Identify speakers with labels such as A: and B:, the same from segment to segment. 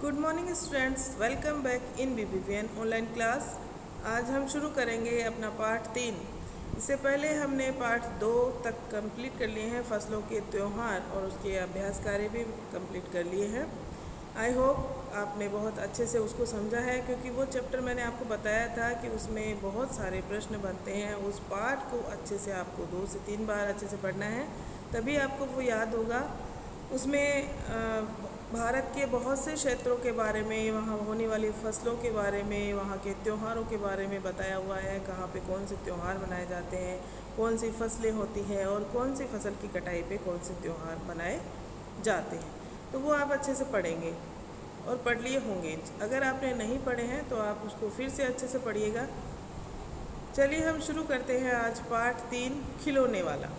A: Good morning students, welcome back in BBVN online class. आज हम शुरू करेंगे अपना पार्ट 3। इससे पहले हमने पार्ट 2 तक कंप्लीट कर लिए हैं, फसलों के त्यौहार, और उसके अभ्यास कार्य भी कंप्लीट कर लिए हैं। आई होप आपने बहुत अच्छे से उसको समझा है, क्योंकि वो चैप्टर मैंने आपको बताया था कि उसमें बहुत सारे प्रश्न बनते हैं। उस पार्ट को अच्छे से आपको 2 से 3 बार अच्छे से पढ़ना है, तभी आपको वो याद होगा। उसमें भारत के बहुत से क्षेत्रों के बारे में, वहाँ होने वाली फसलों के बारे में, वहाँ के त्योहारों के बारे में बताया हुआ है। कहाँ पे कौन से त्यौहार मनाए जाते हैं, कौन सी फसलें होती हैं, और कौन सी फसल की कटाई पे कौन से त्यौहार मनाए जाते हैं। तो वो आप अच्छे से पढ़ेंगे और पढ़ लिए होंगे। अगर आपने नहीं पढ़े हैं तो आप उसको फिर से अच्छे से पढ़िएगा। चलिए हम शुरू करते हैं आज पार्ट 3, खिलौने वाला।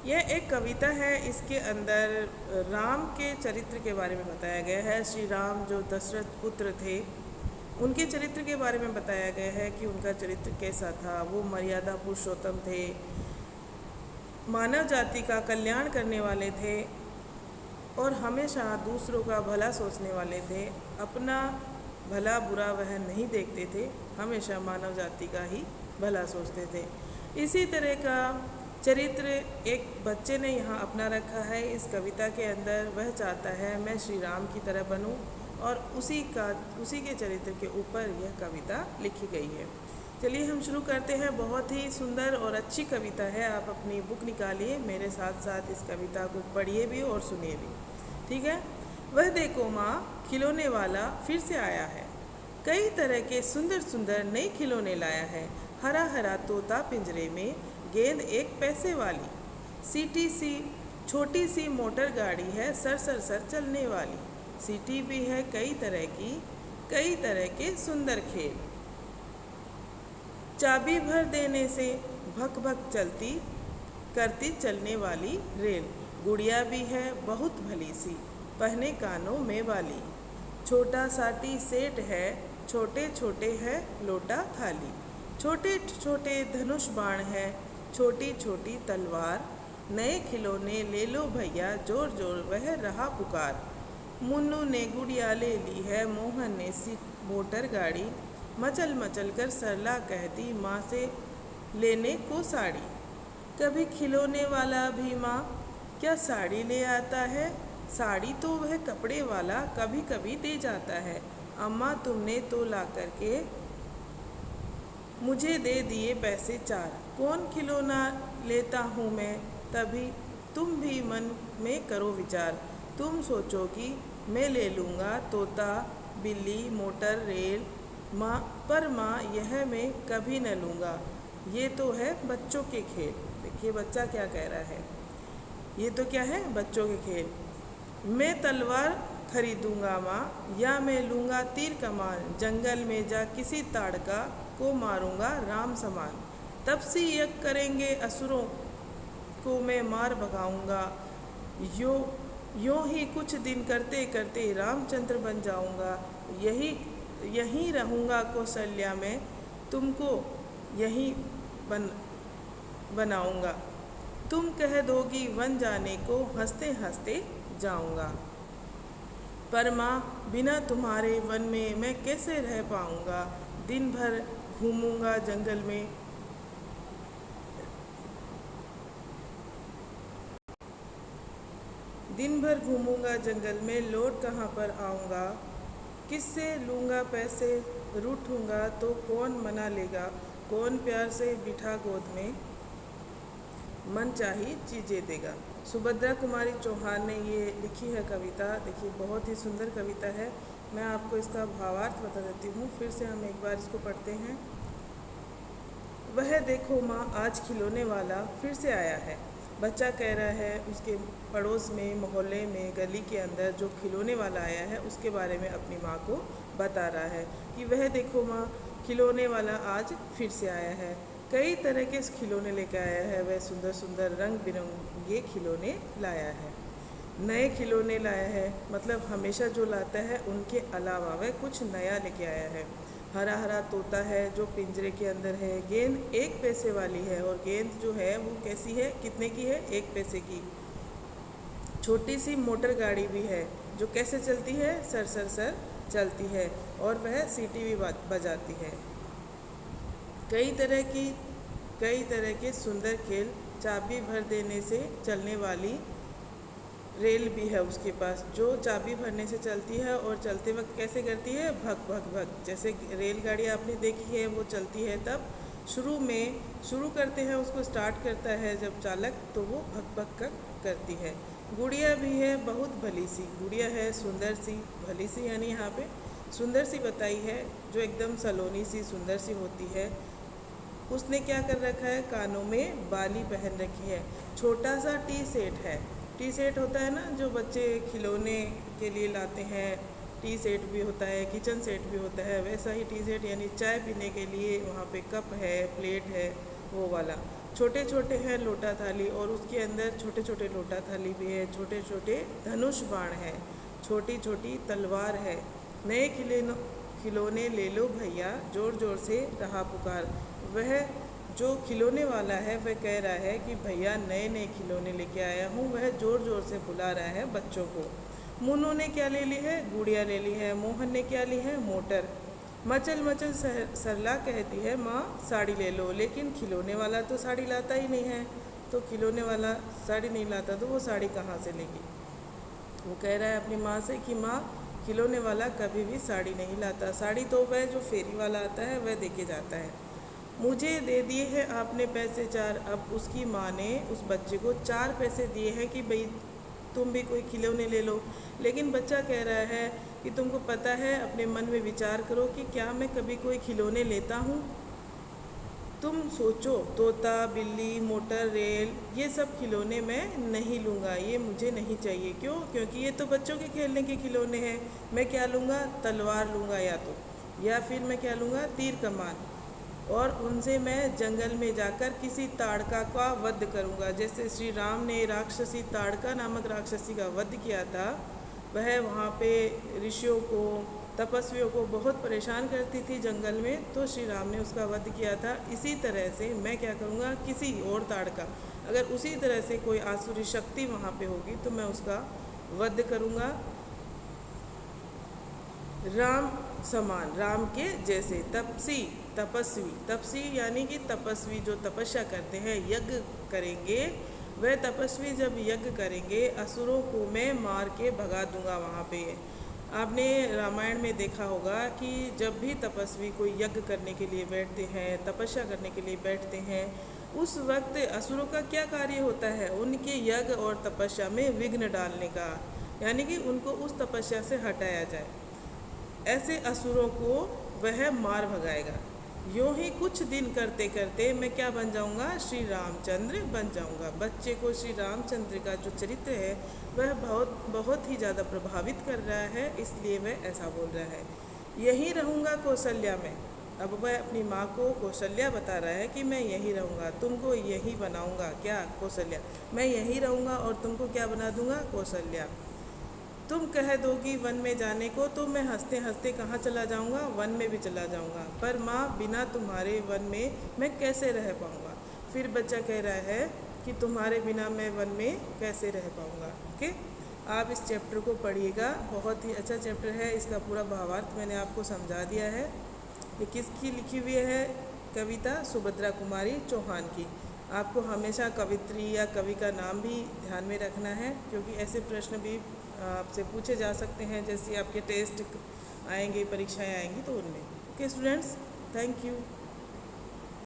A: यह एक कविता है। इसके अंदर राम के चरित्र के बारे में बताया गया है। श्री राम जो दशरथ पुत्र थे, उनके चरित्र के बारे में बताया गया है कि उनका चरित्र कैसा था। वो मर्यादा पुरुषोत्तम थे, मानव जाति का कल्याण करने वाले थे और हमेशा दूसरों का भला सोचने वाले थे। अपना भला बुरा वह नहीं देखते थे, हमेशा मानव जाति का ही भला सोचते थे। इसी तरह का चरित्र एक बच्चे ने यहाँ अपना रखा है इस कविता के अंदर। वह चाहता है मैं श्री राम की तरह बनूं, और उसी के चरित्र के ऊपर यह कविता लिखी गई है। चलिए हम शुरू करते हैं। बहुत ही सुंदर और अच्छी कविता है। आप अपनी बुक निकालिए, मेरे साथ साथ इस कविता को पढ़िए भी और सुनिए भी, ठीक है। वह देखो माँ, खिलौने वाला फिर से आया है। कई तरह के सुंदर सुंदर नए खिलौने लाया है। हरा हरा तोता पिंजरे में, गेंद 1 पैसे वाली, सीटी सी छोटी सी मोटर गाड़ी है, सर सर सर चलने वाली। सीटी भी है कई तरह की, कई तरह के सुंदर खेल। चाबी भर देने से भक भक चलती करती चलने वाली रेल। गुड़िया भी है बहुत भली सी, पहने कानों में वाली। छोटा सा टी सेट है, छोटे छोटे है लोटा थाली। छोटे छोटे धनुष बाण है, छोटी छोटी तलवार। नए खिलौने ले लो भैया, जोर जोर वह रहा पुकार। मुन्नू ने गुड़िया ले ली है, मोहन ने सी मोटर गाड़ी। मचल मचल कर सरला कहती, माँ से लेने को साड़ी। कभी खिलौने वाला भी माँ क्या साड़ी ले आता है। साड़ी तो वह कपड़े वाला कभी कभी दे जाता है। अम्मा तुमने तो ला करके मुझे दे दिए पैसे 4। कौन खिलौना लेता हूँ मैं, तभी तुम भी मन में करो विचार। तुम सोचोगी मैं ले लूँगा तोता बिल्ली मोटर रेल, माँ पर माँ यह मैं कभी न लूँगा। ये तो है बच्चों के खेल। देखिए बच्चा क्या कह रहा है, ये तो क्या है, बच्चों के खेल। मैं तलवार खरीदूंगा माँ, या मैं लूँगा तीर कमान। जंगल में जा किसी ताड़का को मारूंगा राम समान। तब से यज्ञ करेंगे असुरों को मैं मार भगाऊंगा। यूँ ही कुछ दिन करते करते रामचंद्र बन जाऊंगा। यहीं रहूँगा कौशल्या में, तुमको यहीं बनाऊंगा। तुम कह दोगी वन जाने को, हंसते हंसते जाऊंगा। पर माँ बिना तुम्हारे वन में मैं कैसे रह पाऊंगा। दिन भर घूमूंगा जंगल में, दिन भर घूमूंगा जंगल में, लौट कहाँ पर आऊँगा। किससे लूँगा पैसे, रूठूंगा तो कौन मना लेगा। कौन प्यार से बिठा गोद में, मन चाही चीज़ें देगा। सुभद्रा कुमारी चौहान ने ये लिखी है कविता। देखिए बहुत ही सुंदर कविता है। मैं आपको इसका भावार्थ बता देती हूँ, फिर से हम एक बार इसको पढ़ते हैं। वह देखो माँ, आज खिलौने वाला फिर से आया है। बच्चा कह रहा है उसके पड़ोस में, मोहल्ले में, गली के अंदर जो खिलौने वाला आया है उसके बारे में अपनी माँ को बता रहा है कि वह देखो माँ, खिलौने वाला आज फिर से आया है। कई तरह के खिलौने लेकर आया है। वह सुंदर सुंदर रंग बिरंगे खिलौने लाया है। नए खिलौने लाया है, मतलब हमेशा जो लाता है उनके अलावा वह कुछ नया लेके आया है। हरा हरा तोता है जो पिंजरे के अंदर है। गेंद 1 पैसे वाली है, और गेंद जो है वो कैसी है, कितने की है, 1 पैसे की। छोटी सी मोटर गाड़ी भी है जो कैसे चलती है, सर सर सर चलती है और वह सीटी भी बजाती है। कई तरह के सुंदर खेल, चाबी भर देने से चलने वाली रेल भी है उसके पास, जो चाबी भरने से चलती है और चलते वक्त कैसे करती है, भग भग भग। जैसे रेलगाड़ी आपने देखी है वो चलती है, तब शुरू करते हैं उसको स्टार्ट करता है जब चालक, तो वो भग भग करती है। गुड़िया भी है बहुत भली सी, गुड़िया है सुंदर सी, भली सी यानी यहाँ पे सुंदर सी बताई है, जो एकदम सलोनी सी सुंदर सी होती है। उसने क्या कर रखा है, कानों में बाली पहन रखी है। छोटा सा टी सेट है, टी सेट होता है ना जो बच्चे खिलौने के लिए लाते हैं, टी सेट भी होता है, किचन सेट भी होता है, वैसा ही टी सेट यानी चाय पीने के लिए वहाँ पे कप है, प्लेट है, वो वाला। छोटे छोटे हैं लोटा थाली और उसके अंदर छोटे छोटे लोटा थाली भी है, छोटे छोटे धनुष बाण है, छोटी छोटी तलवार है। नए खिलौने ले लो भैया, ज़ोर ज़ोर से रहा पुकार। वह जो खिलौने वाला है वह कह रहा है कि भैया नए नए खिलौने लेके आया हूँ, वह ज़ोर ज़ोर से बुला रहा है बच्चों को। मुन्नू ने क्या ले ली है, गुड़िया ले ली है। मोहन ने क्या ली है, मोटर। मचल मचल सरला कहती है माँ साड़ी ले लो, लेकिन खिलौने वाला तो साड़ी लाता ही नहीं है, तो खिलौने वाला साड़ी नहीं लाता तो वो साड़ी कहाँ से लेगी। वो कह रहा है अपनी माँ से कि माँ खिलौने वाला कभी भी साड़ी नहीं लाता, साड़ी तो वह जो फेरी वाला आता है वह दे के जाता है। मुझे दे दिए हैं आपने पैसे 4। अब उसकी माँ ने उस बच्चे को 4 पैसे दिए हैं कि भाई तुम भी कोई खिलौने ले लो, लेकिन बच्चा कह रहा है कि तुमको पता है, अपने मन में विचार करो कि क्या मैं कभी कोई खिलौने लेता हूँ। तुम सोचो, तोता, बिल्ली, मोटर, रेल, ये सब खिलौने मैं नहीं लूँगा, ये मुझे नहीं चाहिए। क्यों? क्योंकि ये तो बच्चों के खेलने के खिलौने हैं। मैं क्या लूँगा, तलवार लूँगा, या फिर मैं क्या लूँगा, तीर कमान, और उनसे मैं जंगल में जाकर किसी ताड़का का वध करूँगा। जैसे श्री राम ने राक्षसी ताड़का नामक राक्षसी का वध किया था, वह वहाँ पे ऋषियों को, तपस्वियों को बहुत परेशान करती थी जंगल में, तो श्री राम ने उसका वध किया था। इसी तरह से मैं क्या करूँगा, किसी और ताड़का, अगर उसी तरह से कोई आसुरी शक्ति वहाँ पे होगी तो मैं उसका वध करूँगा, राम समान, राम के जैसे। तपस्वी यानी कि तपस्वी जो तपस्या करते हैं, यज्ञ करेंगे, वह तपस्वी जब यज्ञ करेंगे असुरों को मैं मार के भगा दूंगा। वहाँ पे आपने रामायण में देखा होगा कि जब भी तपस्वी कोई यज्ञ करने के लिए बैठते हैं, तपस्या करने के लिए बैठते हैं, उस वक्त असुरों का क्या कार्य होता है, उनके यज्ञ और तपस्या में विघ्न डालने का, यानी कि उनको उस तपस्या से हटाया जाए। ऐसे असुरों को वह मार भगाएगा। यूँ ही कुछ दिन करते करते मैं क्या बन जाऊँगा, श्री रामचंद्र बन जाऊँगा। बच्चे को श्री रामचंद्र का जो चरित्र है वह बहुत ही ज़्यादा प्रभावित कर रहा है, इसलिए वह ऐसा बोल रहा है। यहीं रहूँगा कौशल्या में। अब वह अपनी माँ को कौशल्या बता रहा है कि मैं यहीं रहूँगा, तुमको यहीं बनाऊँगा। क्या, कौशल्या, मैं यहीं रहूँगा और तुमको क्या बना दूँगा, कौशल्या। तुम कह दोगी वन में जाने को तो मैं हंसते हंसते कहाँ चला जाऊँगा, वन में भी चला जाऊँगा, पर माँ बिना तुम्हारे वन में मैं कैसे रह पाऊँगा। फिर बच्चा कह रहा है कि तुम्हारे बिना मैं वन में कैसे रह पाऊँगा। ओके, आप इस चैप्टर को पढ़िएगा, बहुत ही अच्छा चैप्टर है। इसका पूरा भावार्थ मैंने आपको समझा दिया है। ये किसकी लिखी हुई है, कविता सुभद्रा कुमारी चौहान की। आपको हमेशा कवित्री या कवि का नाम भी ध्यान में रखना है, क्योंकि ऐसे प्रश्न भी आपसे पूछे जा सकते हैं, जैसे आपके टेस्ट आएंगे, परीक्षाएं आएंगी तो उनमें। Okay students, thank you.